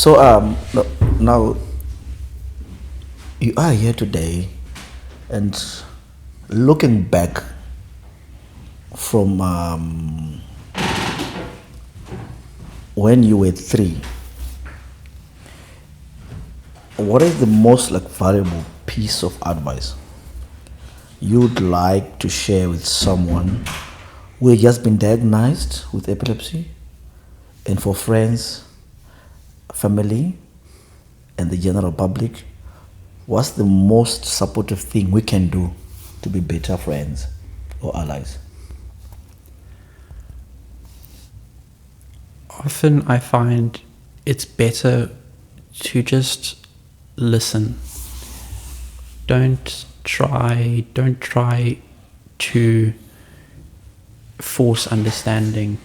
So now you are here today, and looking back from when you were 3, what is the most valuable piece of advice you'd like to share with someone who has just been diagnosed with epilepsy, and for friends, family, and the general public? What's the most supportive thing we can do to be better friends or allies? Often I find it's better to just listen. Don't try to force understanding,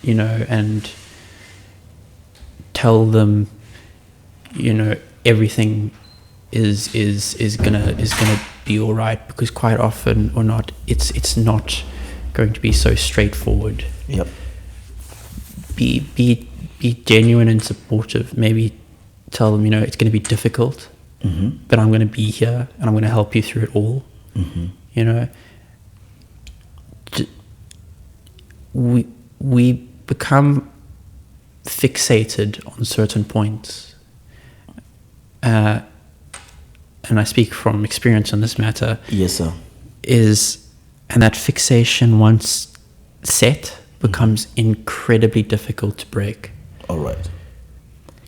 and tell them, everything is gonna be all right, because quite often or not, it's not going to be so straightforward. Yep. Be genuine and supportive. Maybe tell them, it's going to be difficult, but I'm going to be here and I'm going to help you through it all. We become fixated on certain points, and I speak from experience on this matter. Yes, sir. And that fixation, once set, becomes incredibly difficult to break. All right.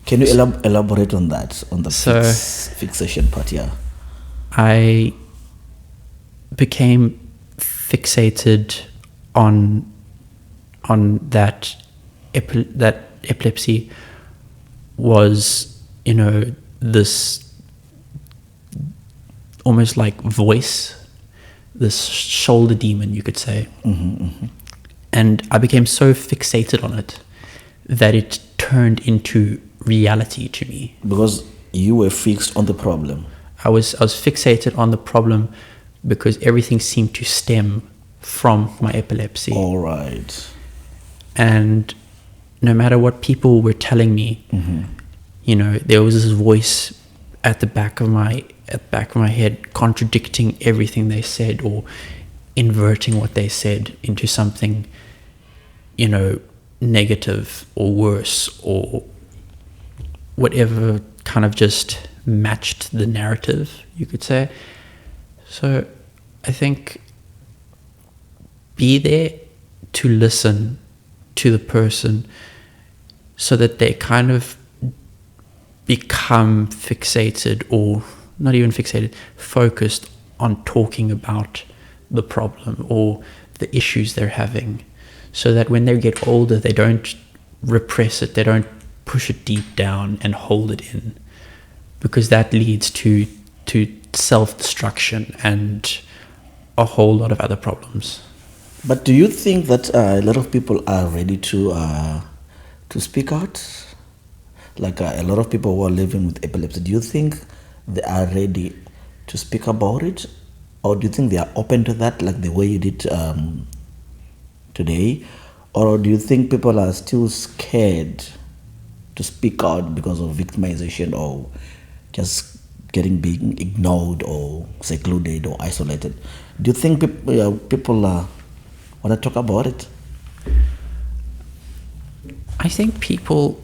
Can you elaborate on that, on the fixation part? Yeah. I became fixated on that epilepsy was, this almost like voice, this shoulder demon, you could say. And I became so fixated on it that it turned into reality to me. Because you were fixed on the problem. I was fixated on the problem because everything seemed to stem from my epilepsy. All right. And no matter what people were telling me, there was this voice at the back of my head contradicting everything they said, or inverting what they said into something, negative or worse, or whatever kind of just matched the narrative, you could say. So I think be there to listen to the person so that they kind of become fixated, or not even fixated, focused on talking about the problem or the issues they're having, so that when they get older, they don't repress it, they don't push it deep down and hold it in, because that leads to self-destruction and a whole lot of other problems. But do you think that a lot of people are ready to speak out? Like a lot of people who are living with epilepsy, do you think they are ready to speak about it? Or do you think they are open to that, like the way you did today? Or do you think people are still scared to speak out because of victimization, or just being ignored or secluded or isolated? Do you think people want to talk about it? I think people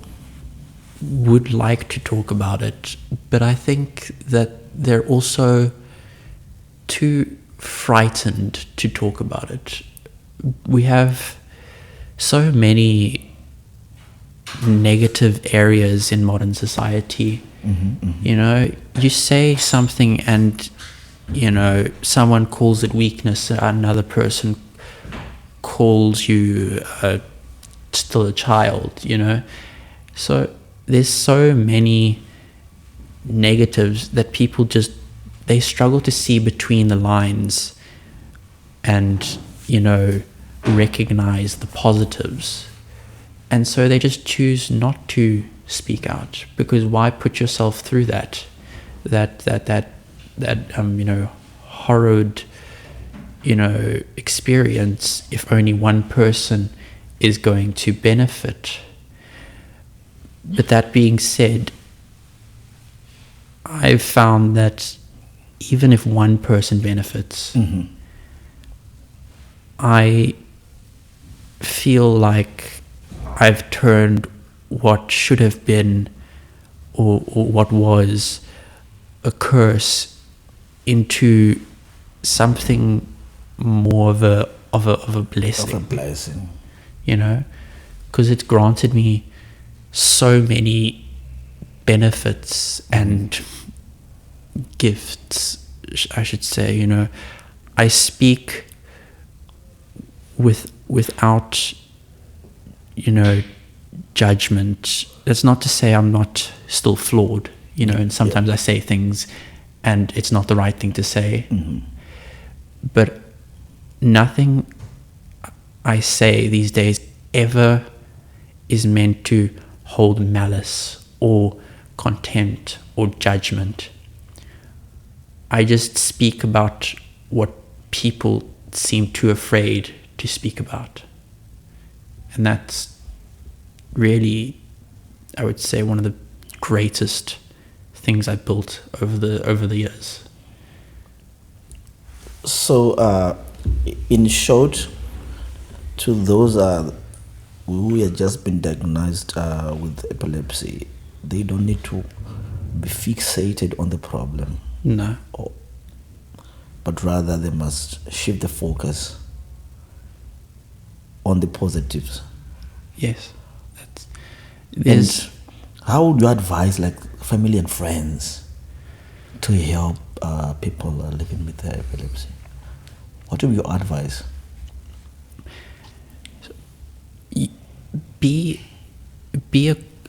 would like to talk about it, but I think that they're also too frightened to talk about it. We have so many negative areas in modern society. You say something and someone calls it weakness, another person calls you still a child, so there's so many negatives that people they struggle to see between the lines and recognize the positives, and so they just choose not to speak out, because why put yourself through that horrid experience if only one person is going to benefit? But that being said, I've found that even if one person benefits, I feel like I've turned what should have been or what was a curse into something more of a blessing. Of a blessing. You know, because it's granted me so many benefits and gifts, I should say. You know, I speak without, you know, judgment. That's not to say I'm not still flawed, you know, and sometimes I say things and it's not the right thing to say. But nothing I say these days ever is meant to hold malice or contempt or judgment. I just speak about what people seem too afraid to speak about. And that's really, I would say, one of the greatest things I built over the years. So, in short, to those who have just been diagnosed with epilepsy, they don't need to be fixated on the problem. No. But rather they must shift the focus on the positives. Yes. And how would you advise like family and friends to help people living with epilepsy? What would be your advice? Be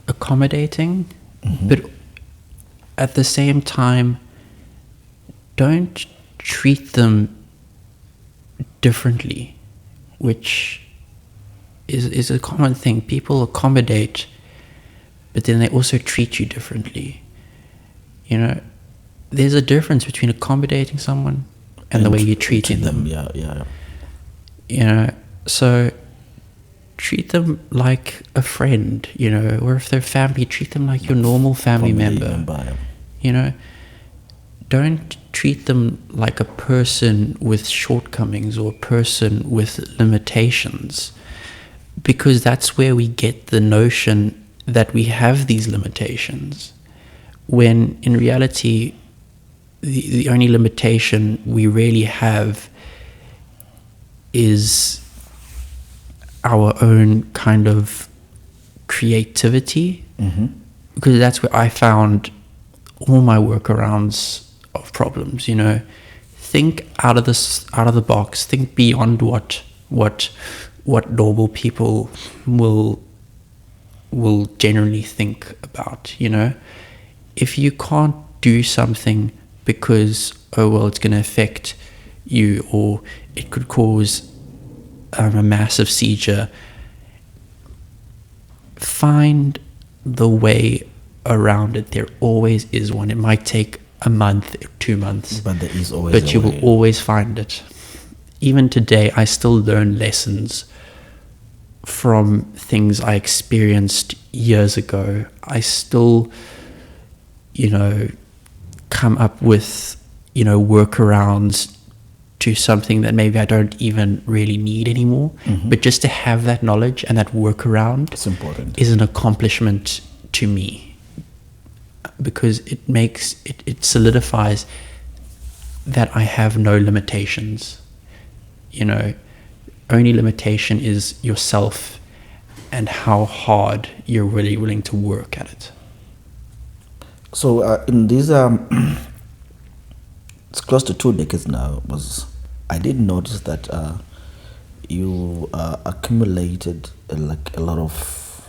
accommodating, but at the same time, don't treat them differently, which is a common thing. People accommodate, but then they also treat you differently. You know, there's a difference between accommodating someone and the way you're treating them. Yeah. You know, so treat them like a friend, you know, or if they're family, treat them like your normal family member. You know, don't treat them like a person with shortcomings or a person with limitations, because that's where we get the notion that we have these limitations, when in reality the only limitation we really have is our own kind of creativity, because that's where I found all my workarounds of problems. You know, think out of the box, think beyond what normal people will generally think about. You know, if you can't do something because it's going to affect you, or it could cause a massive seizure, find the way around it. There always is one. It might take a month, 2 months, but there is always but you will always find it. Even today, I still learn lessons from things I experienced years ago. I still, you know, come up with, you know, workarounds to something that maybe I don't even really need anymore. But just to have that knowledge and that workaround, it's important, is an accomplishment to me, because it makes it solidifies that I have no limitations. You know, only limitation is yourself and how hard you're really willing to work at it. So in these it's close to 2 decades now, I did notice that you accumulated like a lot of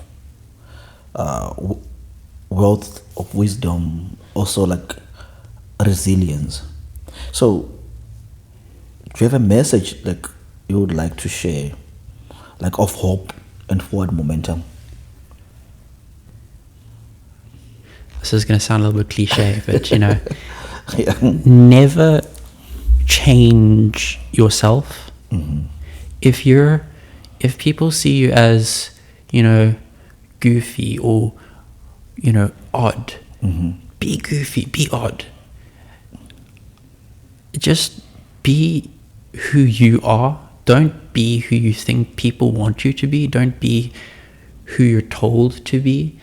wealth of wisdom, also like resilience. So do you have a message like you would like to share, like of hope and forward momentum? This is going to sound a little bit cliche, but you know, Yeah. never change yourself. If people see you as, you know, goofy or odd. Be goofy, be odd. Just be who you are. Don't be who you think people want you to be. Don't be who you're told to be.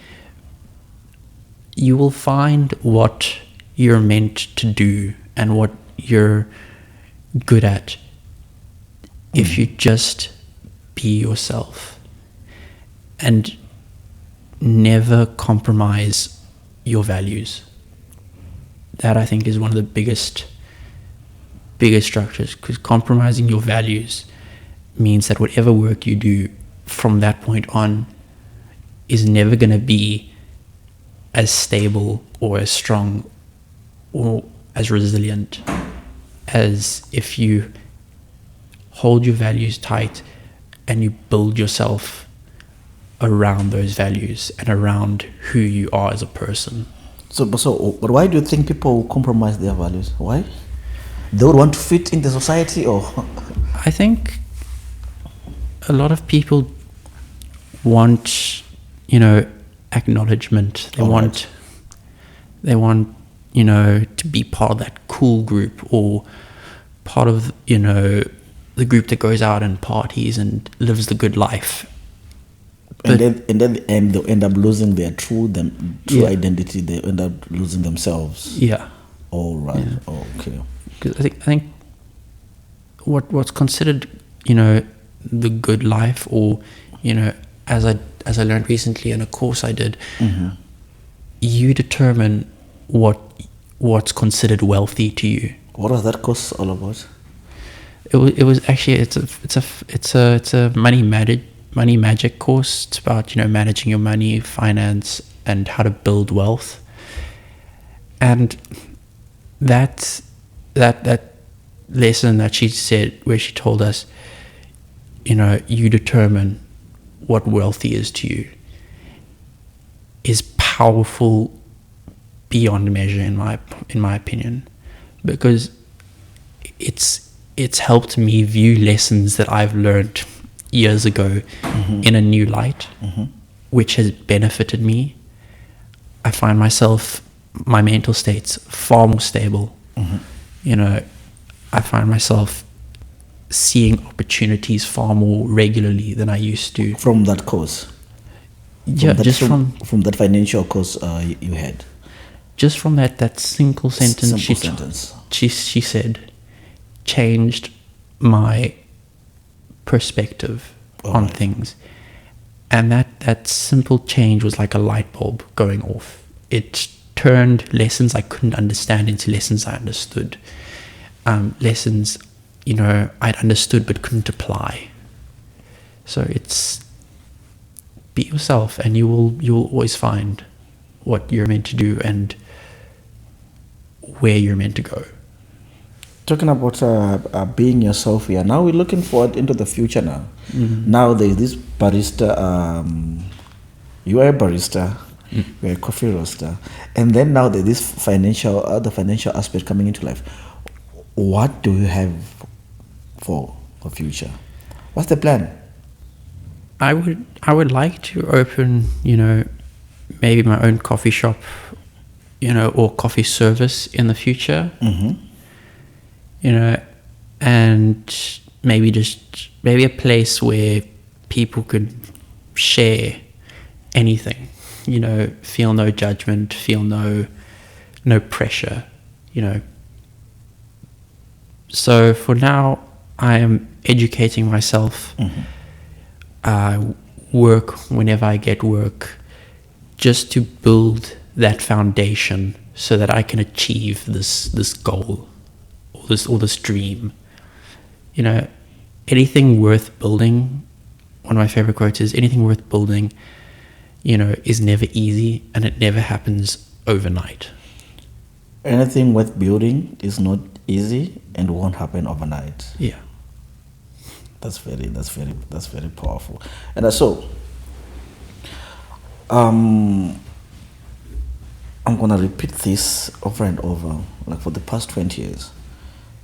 You will find what you're meant to do and what you're good at if you just be yourself and never compromise your values. That, I think, is one of the biggest structures, because compromising your values means that whatever work you do from that point on is never going to be as stable or as strong or as resilient as if you hold your values tight and you build yourself around those values and around who you are as a person. But why do you think people compromise their values? Why? They would want to fit in the society, or? I think a lot of people want, acknowledgement. They want, to be part of that cool group, or part of, the group that goes out and parties and lives the good life. And then they'll end up losing their true identity. They end up losing themselves. Yeah. All right. Yeah. Okay. Because I think what's considered, the good life, or, as I learned recently in a course I did, you determine what's considered wealthy to you. What was that course all about? It was actually it's a money magic course. It's about managing your money, finance, and how to build wealth. And that lesson that she said, where she told us, you determine what wealthy is to you, is powerful beyond measure in my opinion, because it's helped me view lessons that I've learned years ago in a new light, which has benefited me. I find my mental state's far more stable. I find myself seeing opportunities far more regularly than I used to. From that course? From that financial course you had? Just from that single sentence. She said, changed my perspective on things. And that simple change was like a light bulb going off. It turned lessons I couldn't understand into lessons I understood. Lessons, I'd understood but couldn't apply. So it's be yourself, and you'll always find what you're meant to do and where you're meant to go. Talking about being yourself here, now we're looking forward into the future now. Now there's this barista, you are a barista, you're a coffee roaster, and then now there's this financial aspect coming into life. What do you have for the future? What's the plan? I would like to open, maybe my own coffee shop, or coffee service in the future. And maybe a place where people could share anything, feel no judgment, feel no pressure, So for now, I am educating myself. I work whenever I get work, just to build that foundation so that I can achieve this goal or this dream. Anything worth building, one of my favorite quotes is, anything worth building, is never easy, and it never happens overnight. Anything worth building is not easy and won't happen overnight. Yeah. That's very powerful. And so I'm gonna repeat this over and over, like for the past 20 years.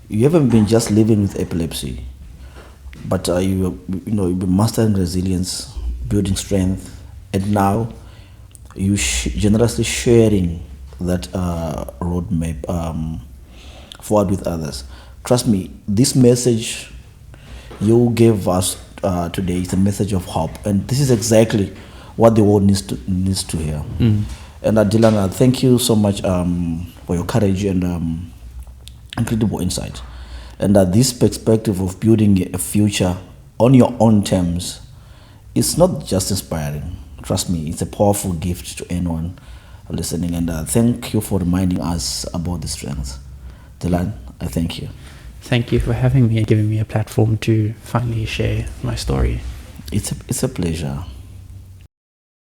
You haven't been just living with epilepsy, but you've been mastering resilience, building strength, and now you generously sharing that roadmap forward with others. Trust me, this message you gave us today is a message of hope, and this is exactly what the world needs to hear. And Dylan, thank you so much for your courage and incredible insight. And this perspective of building a future on your own terms is not just inspiring. Trust me, it's a powerful gift to anyone listening. And thank you for reminding us about the strengths. Dylan, I thank you. Thank you for having me and giving me a platform to finally share my story. It's a pleasure.